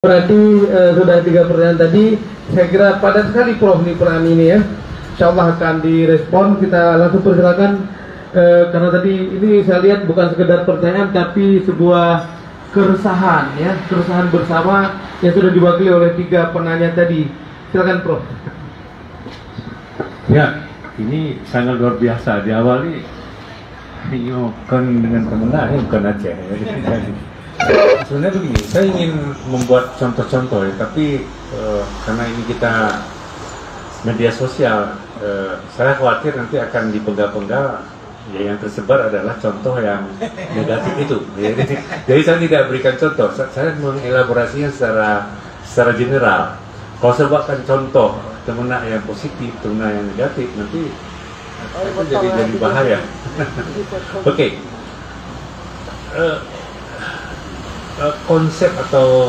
Berarti sudah 3 pertanyaan tadi. Saya kira padat sekali Prof nih peran ini ya. Insya Allah akan direspon. Kita langsung persilakan karena tadi ini saya lihat bukan sekedar pertanyaan tapi sebuah keresahan ya, keresahan bersama yang sudah diwakili oleh 3 penanya tadi. Silakan Prof. Ya, ini sangat luar biasa. Diawali bukan dengan kemenangan, bukan Aceh. Sebenarnya begini, saya ingin membuat contoh-contoh ya, tapi karena ini kita media sosial, saya khawatir nanti akan dipenggal-penggal. Ya, yang tersebar adalah contoh yang negatif itu. Jadi saya tidak berikan contoh, saya mengelaborasinya secara general. Kalau saya buatkan contoh temenak yang positif, temenak yang negatif, nanti itu jadi bahaya. Oke. Konsep atau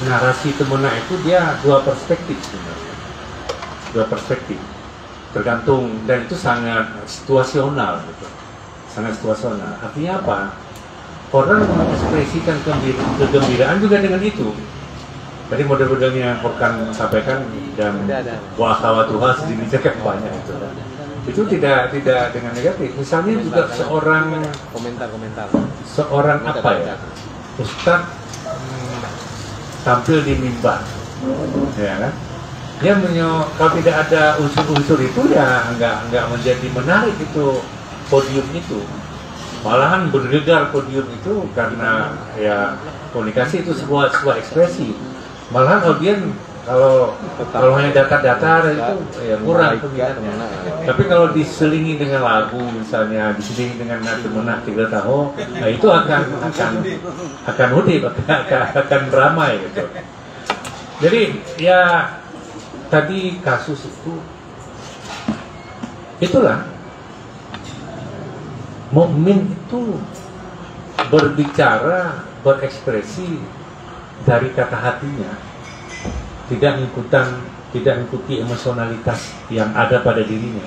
narasi temenak itu dia 2 perspektif sebenarnya. 2 perspektif. Tergantung, dan itu sangat situasional gitu. Sangat situasional. Artinya apa? Orang mengekspresikan kegembiraan juga dengan itu. Tadi model-modelnya Furkan sampaikan dan wa akhawatuha sejenisnya kan banyak itu. Itu tidak dengan negatif. Misalnya juga seorang apa ya, Ustadz tampil di mimbar, ya kan? Dia kalau tidak ada unsur-unsur itu ya nggak menjadi menarik itu podium itu. Malahan bergegar podium itu karena ya komunikasi itu sebuah ekspresi. Malahan audiens kalau hanya datar-datar itu ya kurang peminatnya. Tapi kalau diselingi dengan lagu misalnya, diselingi dengan temenak 3 tahun, nah itu akan udip, akan ramai gitu. Jadi ya tadi kasus itu itulah mukmin itu berbicara, berekspresi dari kata hatinya. Tidak mengikuti emosionalitas yang ada pada dirinya.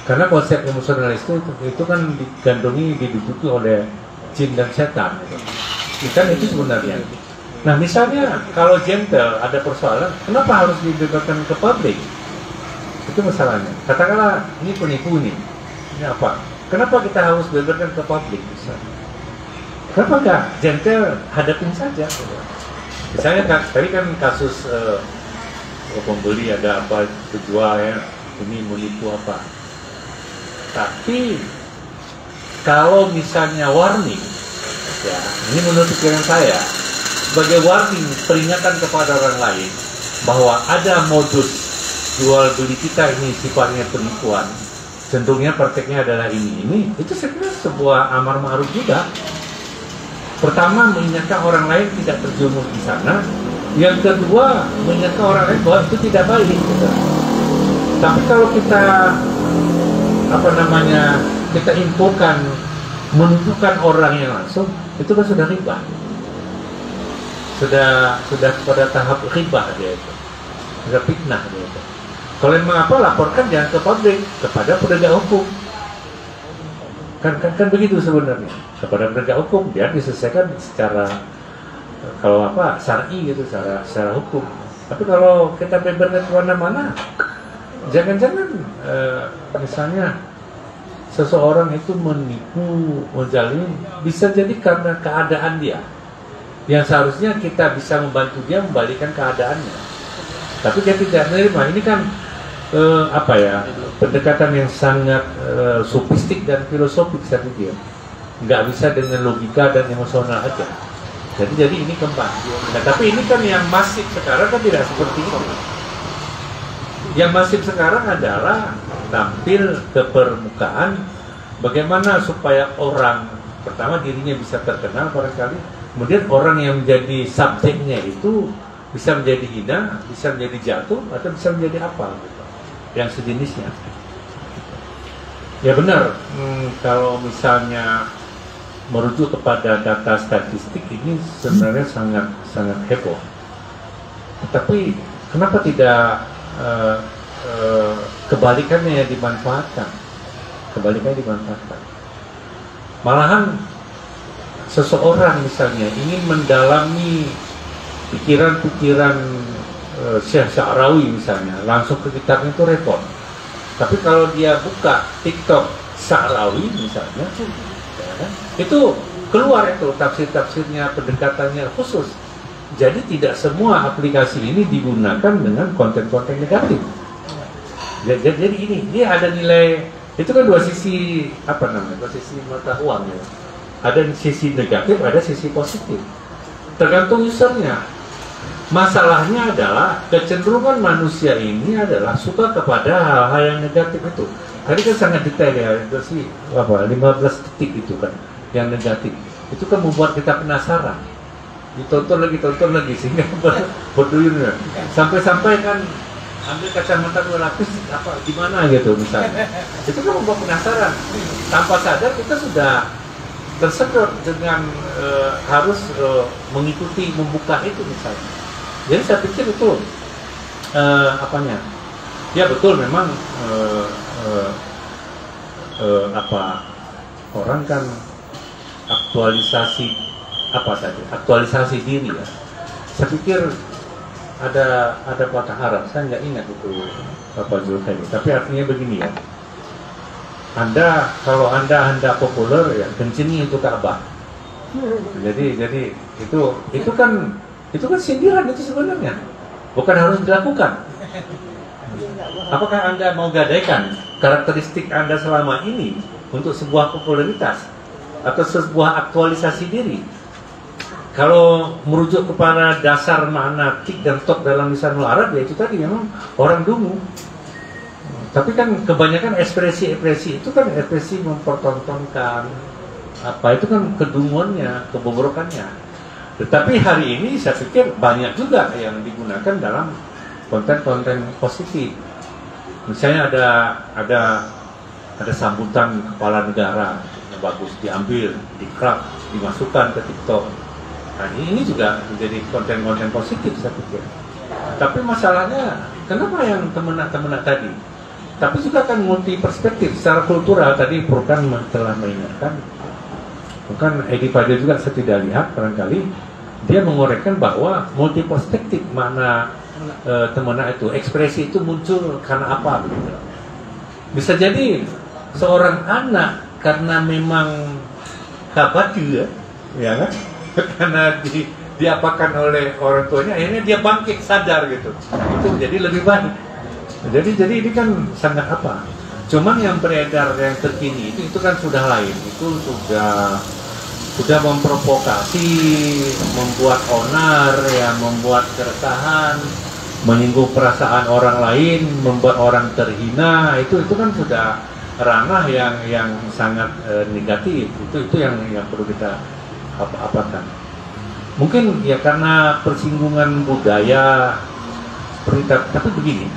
Karena konsep emosionalitas itu kan digandungi, diduduki oleh jin dan setan. Kan itu sebenarnya. Nah misalnya kalau gentle ada persoalan, kenapa harus dibeberkan ke publik? Itu masalahnya. Katakanlah ini penipu nih, ini apa? Kenapa kita harus beberkan ke publik? Misalnya. Kenapa enggak gentle hadapin saja? Misalnya tadi kan kasus pembeli ada apa, penjual ya, ini menipu apa. Tapi kalau misalnya warning, ya ini menurut pikiran saya sebagai warning, peringatan kepada orang lain bahwa ada modus jual beli kita ini sifatnya penipuan, cenderungnya prakteknya adalah ini itu saya kira sebuah amar ma'ruf juga. Pertama, mengingatkan orang lain tidak terjerumus di sana. Yang kedua, mengingatkan orang lain bahwa itu tidak baik gitu. Tapi kalau kita kita infokan, menunjukkan orang yang langsung, itu kan sudah riba. Sudah pada tahap riba dia itu. Sudah fitnah dia itu. Kalau memang laporkan jangan ke publik, kepada penegak hukum. Kan begitu sebenarnya. Kepada penegak hukum biar diselesaikan secara syar'i gitu, secara hukum. Tapi kalau kita beberkan ke mana-mana, jangan-jangan misalnya seseorang itu menipu, menjalin, bisa jadi karena keadaan dia. Yang seharusnya kita bisa membantu dia membalikkan keadaannya. Tapi dia tidak menerima. Ini kan pendekatan yang sangat sofistik dan filosofik saya pikir. Nggak bisa dengan logika dan emosional aja. Jadi ini kembang. Nah, tapi ini kan yang masif sekarang kan tidak seperti itu. Yang masif sekarang adalah tampil ke permukaan, bagaimana supaya orang pertama dirinya bisa terkenal barangkali, kemudian orang yang menjadi subjeknya itu bisa menjadi hina, bisa menjadi jatuh, atau bisa menjadi apa gitu, yang sejenisnya. Ya benar, kalau misalnya merujuk kepada data statistik ini sebenarnya sangat heboh. Tapi kenapa tidak kebalikannya dimanfaatkan? Malahan seseorang misalnya ingin mendalami pikiran-pikiran Syekh Sya'rawi misalnya, langsung ke kitabnya itu repot. Tapi kalau dia buka TikTok Sya'rawi misalnya, ya kan, itu keluar itu tafsir-tafsirnya, pendekatannya khusus. Jadi tidak semua aplikasi ini digunakan dengan konten-konten negatif. Jadi ini dia ada nilai, itu kan dua sisi dua sisi mata uang ya. Ada sisi negatif, ada sisi positif. Tergantung usernya. Masalahnya adalah kecenderungan manusia ini adalah suka kepada hal-hal yang negatif itu. Tadi kan sangat detail ya, itu sih 15 detik itu kan yang negatif. Itu kan membuat kita penasaran. Ditonton lagi sehingga berduyun ya. Sampai-sampai kan ambil kacamata 2 lapis gimana gitu misalnya. Itu kan membuat penasaran. Tanpa sadar kita sudah tersedot dengan harus mengikuti, membuka itu misalnya. Jadi saya pikir itu ya betul memang orang kan aktualisasi diri ya. Saya pikir ada patah arah, saya nggak ingat itu Bapak Zulkifli, tapi artinya begini ya. Kalau anda populer ya kencengi itu Ka'bah. Jadi itu kan sindiran itu sebenarnya, bukan harus dilakukan. Apakah anda mau gadaikan karakteristik anda selama ini untuk sebuah popularitas atau sebuah aktualisasi diri? Kalau merujuk kepada dasar makna tik dan tok dalam lisanul Arab, ya itu tadi memang orang dungu. Tapi kan kebanyakan ekspresi itu kan ekspresi mempertontonkan itu kan kedunguannya, kebobrokannya. Tetapi hari ini saya pikir banyak juga yang digunakan dalam konten-konten positif. Misalnya ada sambutan kepala negara yang bagus, diambil, dikrap, dimasukkan ke TikTok. Nah ini juga menjadi konten-konten positif saya pikir. Tapi masalahnya kenapa yang temenak-temenak tadi? Tapi juga kan multi perspektif secara kultural. Tadi Furkan telah mengingatkan, bukan Edi Fadil juga saya tidak lihat barangkali dia mengorekkan bahwa multi perspektif mana temenak itu, ekspresi itu muncul karena apa begitu. Bisa jadi seorang anak karena memang kabadu ya kan, karena diapakan oleh orang tuanya, akhirnya dia bangkit sadar gitu, itu jadi lebih baik. Jadi ini kan sangat cuman yang beredar yang terkini itu kan sudah lain, itu sudah memprovokasi, membuat onar ya, membuat keresahan, menyinggung perasaan orang lain, membuat orang terhina, itu kan sudah ranah yang sangat negatif. Itu yang perlu kita apakan. Mungkin ya karena persinggungan budaya seperti tapi begini,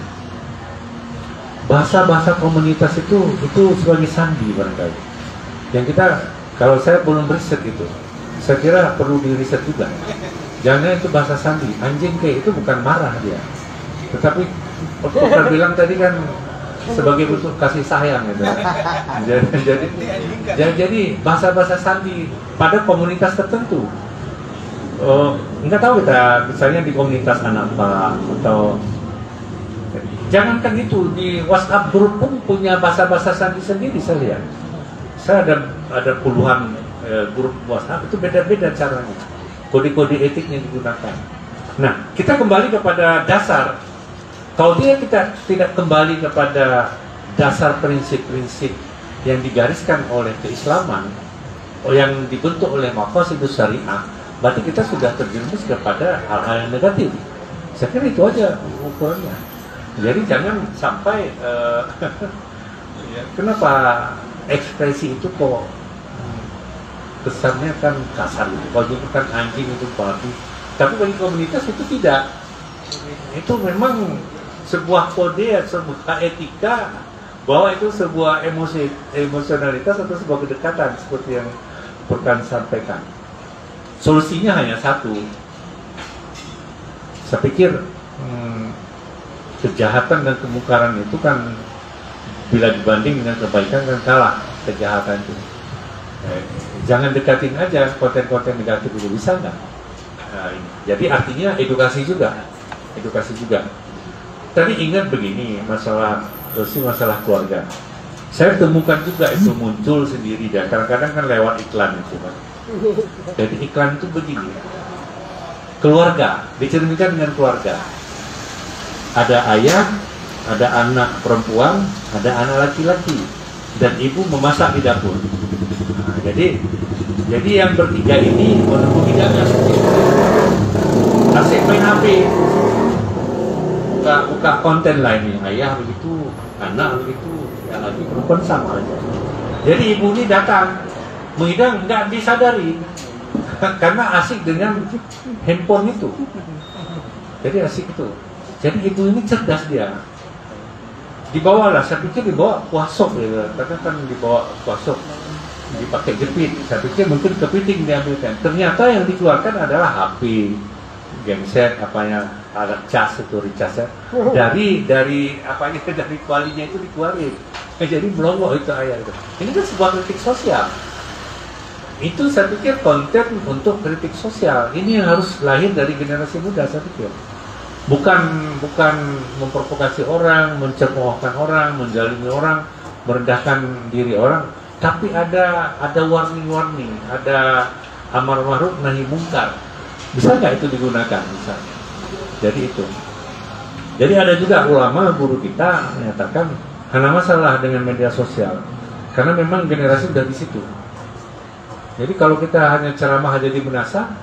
bahasa komunitas itu sebagai sandi barangkali. Yang kita, kalau saya belum riset itu, saya kira perlu diriset juga. Jangan itu bahasa sandi, anjing kayak itu bukan marah dia, tetapi Dokter bilang tadi kan sebagai bentuk kasih sayang gitu. Jadi bahasa sandi pada komunitas tertentu. Nggak tahu kita, misalnya di komunitas Anapa atau jangankan itu, di WhatsApp grup pun punya bahasa sandi sendiri saya lihat. Saya ada puluhan grup WhatsApp, itu beda-beda caranya, kode-kode etik yang digunakan. Nah, kita kembali kepada dasar. Kalau kita tidak kembali kepada dasar prinsip-prinsip yang digariskan oleh keislaman, yang dibentuk oleh maqasidus syariah, berarti kita sudah terjerumus kepada hal-hal yang negatif. Saya kira itu aja ukurannya. Jadi jangan sampai kenapa ekspresi itu kok kesannya kan kasar, kalau itu kan anjing itu babi, tapi bagi komunitas itu tidak. Itu memang sebuah kode, sebuah etika, bahwa itu sebuah emosionalitas atau sebuah kedekatan seperti yang Furkan sampaikan. Solusinya hanya satu. Saya pikir kejahatan dan kemungkaran itu kan bila dibanding dengan kebaikan kan kalah kejahatan itu. Jangan dekatin aja konten-konten negatif itu, bisa nggak? Nah, ini. Jadi artinya edukasi juga. Tadi ingat begini, masalah keluarga. Saya temukan juga itu muncul sendiri dan kadang-kadang kan lewat iklan itu kan. Jadi iklan itu begini, keluarga, dicerminkan dengan keluarga. Ada ayah, ada anak perempuan, ada anak laki-laki, dan ibu memasak di dapur. Nah, jadi yang bertiga ini menunggu hidangan. Asik main HP, buka konten lainnya, ayah begitu, anak begitu, yang lagi perempuan sama aja. Jadi ibu ini datang menghidang, nggak disadari karena asik dengan handphone itu. Jadi asik itu. Jadi ibu ini cerdas dia. Dibawalah, saya pikir dibawa kuasok ya, karena kan dibawa kuasok, dipakai jepit. Saya pikir mungkin kepiting diambilkan. Ternyata yang dikeluarkan adalah HP, genset, apanya, alat cas itu, recas ya. Dari apanya, dari kualinya itu dikeluarin. Jadi melongo itu ayah itu. Ini kan sebuah kritik sosial. Itu saya pikir konten untuk kritik sosial. Ini yang harus lahir dari generasi muda, saya pikir. Bukan memprovokasi orang, mencemoohkan orang, menjalimi orang, merendahkan diri orang, tapi ada warning-warning, ada amar ma'ruf nahi mungkar. Bisa nggak itu digunakan misalnya? Jadi itu. Jadi ada juga ulama guru kita menyatakan karena masalah dengan media sosial, karena memang generasi sudah di situ. Jadi kalau kita hanya ceramah aja di Menasa,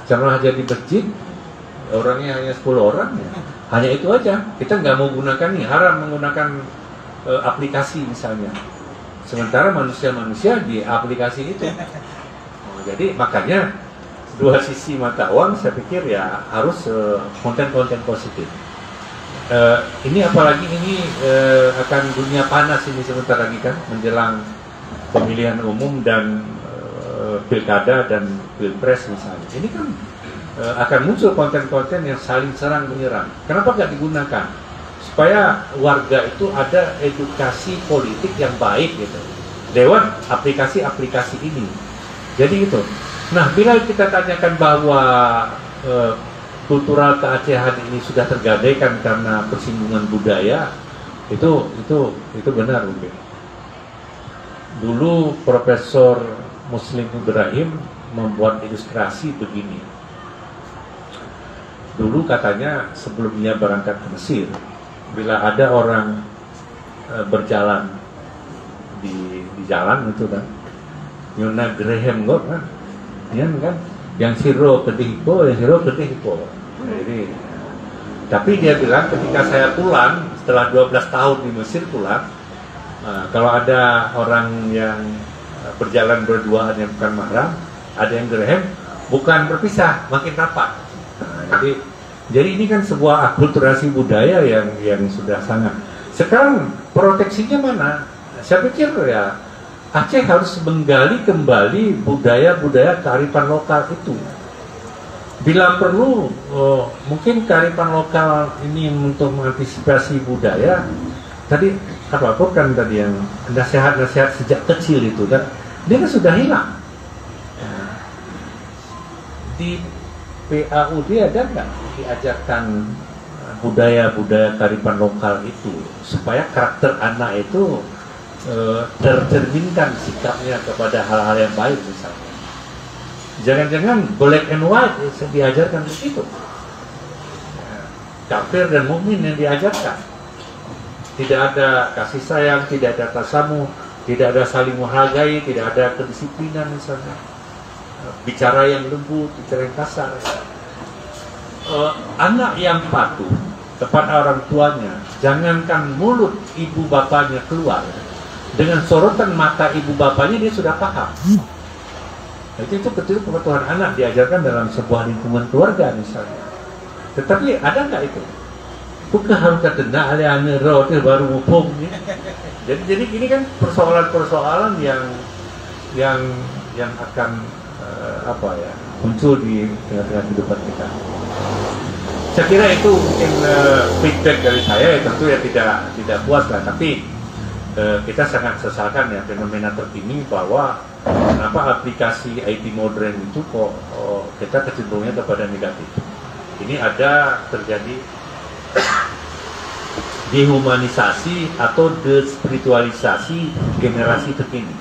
ceramah aja di masjid, orangnya hanya 10 orang, ya. Hanya itu aja. Kita nggak mau gunakan nih, haram menggunakan aplikasi misalnya. Sementara manusia-manusia di aplikasi itu. Jadi makanya dua sisi mata uang, saya pikir ya harus konten-konten positif. Ini apalagi ini akan dunia panas ini sebentar lagi kan, menjelang pemilihan umum dan pilkada dan pilpres misalnya. Ini kan akan muncul konten-konten yang saling serang menyerang. Kenapa nggak digunakan? Supaya warga itu ada edukasi politik yang baik gitu, lewat aplikasi-aplikasi ini. Jadi itu. Nah, bila kita tanyakan bahwa kultural keacehan ini sudah tergadaikan karena persinggungan budaya, itu benar mungkin. Dulu Profesor Muslim Ibrahim membuat ilustrasi begini. Dulu katanya sebelumnya berangkat ke Mesir, bila ada orang berjalan di jalan itu kan, Yona Graham kan, dia kan, yang siro kedihiko, yang siro kedihiko. Jadi, tapi dia bilang ketika saya pulang setelah 12 tahun di Mesir pulang, kalau ada orang yang berjalan berduaan yang bukan mahram, ada yang Graham, bukan berpisah, makin rapat. Jadi ini kan sebuah akulturasi budaya yang sudah sangat. Sekarang proteksinya mana? Saya pikir ya Aceh harus menggali kembali budaya-budaya kearifan lokal itu. Bila perlu, mungkin kearifan lokal ini untuk mengantisipasi budaya. Tadi apa kan tadi yang nasihat-nasihat sejak kecil itu kan, dia kan sudah hilang. Di PAUD ada nggak diajarkan budaya-budaya kearifan lokal itu supaya karakter anak itu tercerminkan sikapnya kepada hal-hal yang baik misalnya. Jangan-jangan black and white diajarkan begitu. Kafir dan mukmin yang diajarkan. Tidak ada kasih sayang, tidak ada tasamuh, tidak ada saling menghargai, tidak ada kedisiplinan misalnya. Bicara yang lembut, bicara yang kasar. Anak yang patuh kepada orang tuanya, jangankan mulut ibu bapaknya keluar, dengan sorotan mata ibu bapaknya dia sudah paham. Itu kecil kepatuhan anak diajarkan dalam sebuah lingkungan keluarga misalnya. Tetapi ada nggak itu? Bukan harus kena alih-alih roti baru mumpung. Jadi ini kan persoalan-persoalan yang akan muncul di tengah-tengah kehidupan kita. Saya kira itu mungkin feedback dari saya, tentu ya tidak puas lah, tapi kita sangat sesalkan ya fenomena terkini bahwa kenapa aplikasi IT modern itu kok kita kecenderungannya kepada negatif. Ini ada terjadi dehumanisasi atau despiritualisasi generasi terkini,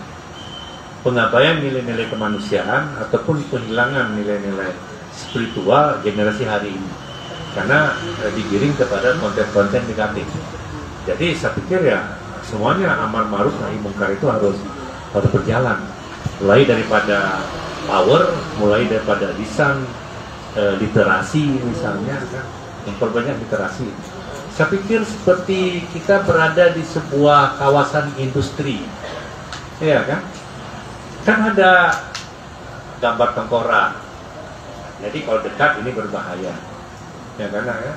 pengabaian nilai-nilai kemanusiaan ataupun penghilangan nilai-nilai spiritual generasi hari ini karena digiring kepada konten-konten negatif. Jadi saya pikir ya semuanya amar ma'ruf nahi mungkar itu harus berjalan, mulai daripada power, mulai daripada lisan, literasi misalnya kan, memperbanyak literasi. Saya pikir seperti kita berada di sebuah kawasan industri, ya kan? Kan ada gambar tengkorak, jadi kalau dekat ini berbahaya, ya kan? Ya?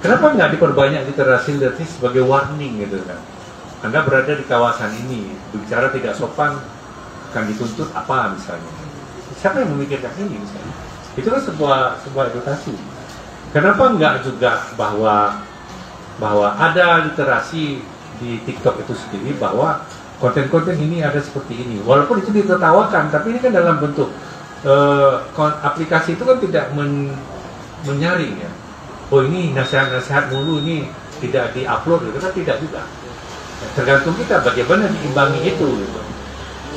Kenapa nggak diperbanyak literasi sebagai warning gitu kan? Anda berada di kawasan ini, bicara tidak sopan, akan dituntut apa misalnya? Siapa yang memikirkan ini misalnya? Itu kan sebuah edukasi. Kenapa nggak juga bahwa ada literasi di TikTok itu sendiri bahwa konten-konten ini ada seperti ini, walaupun itu ditertawakan, tapi ini kan dalam bentuk aplikasi itu kan tidak menyaring ya. Oh ini nasihat-nasihat mulu, ini tidak diupload, itu kan tidak juga. Tergantung kita bagaimana diimbangi itu. Gitu.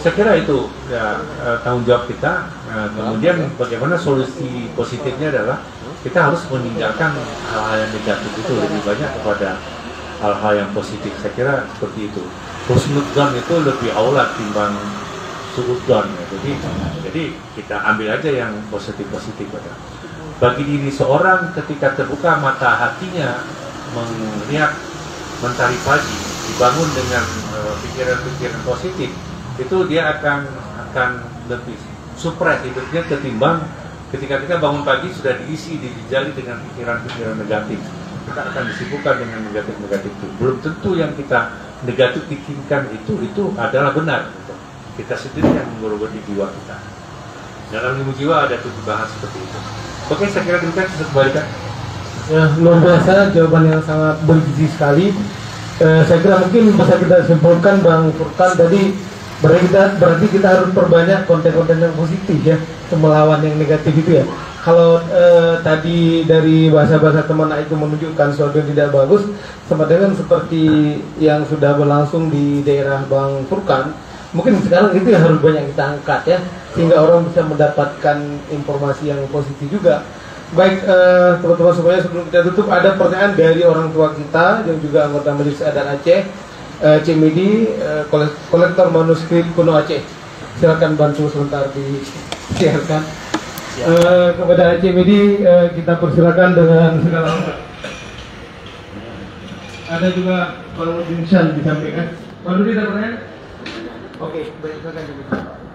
Saya kira itu ya, tanggung jawab kita. Kemudian bagaimana solusi positifnya adalah kita harus meninggalkan hal-hal yang negatif itu lebih banyak kepada hal-hal yang positif. Saya kira seperti itu. Husnudzon itu lebih aula timbang suudzon ya. Jadi kita ambil aja yang positif-positif aja. Bagi diri seorang ketika terbuka mata hatinya melihat mentari pagi dibangun dengan pikiran-pikiran positif, itu dia akan lebih supres hidupnya ketimbang ketika kita bangun pagi sudah dijali dengan pikiran-pikiran negatif. Kita akan disibukkan dengan negatif-negatif itu. Belum tentu yang kita negatif pikirkan itu adalah benar. Kita sendiri yang menggerogoti jiwa kita. Dalam ilmu jiwa ada 7 bahas seperti itu. Oke, saya kira demikian, bisa kembalikan. Ya, luar biasa, jawaban yang sangat bergizi sekali. Saya kira mungkin bisa kita simpulkan Bang Furqan tadi, berarti kita harus perbanyak konten-konten yang positif ya, melawan yang negatif itu ya. Kalau tadi dari bahasa-bahasa teman itu menunjukkan sesuatu yang tidak bagus, sama dengan seperti yang sudah berlangsung di daerah Bang Furqan, mungkin sekarang itu yang harus banyak kita angkat ya, sehingga orang bisa mendapatkan informasi yang positif juga. Baik teman-teman semuanya, sebelum kita tutup ada pertanyaan dari orang tua kita yang juga anggota Majelis Adat Aceh, Cemedi, kolektor manuskrip kuno Aceh. Silakan bantu sebentar disiarkan. Kepada Cemedi kita persilakan dengan segala hormat. Ada juga Pak Nurdin Syah disampaikan. Pak Nurdin ada pertanyaan? Oke, baik, silakan.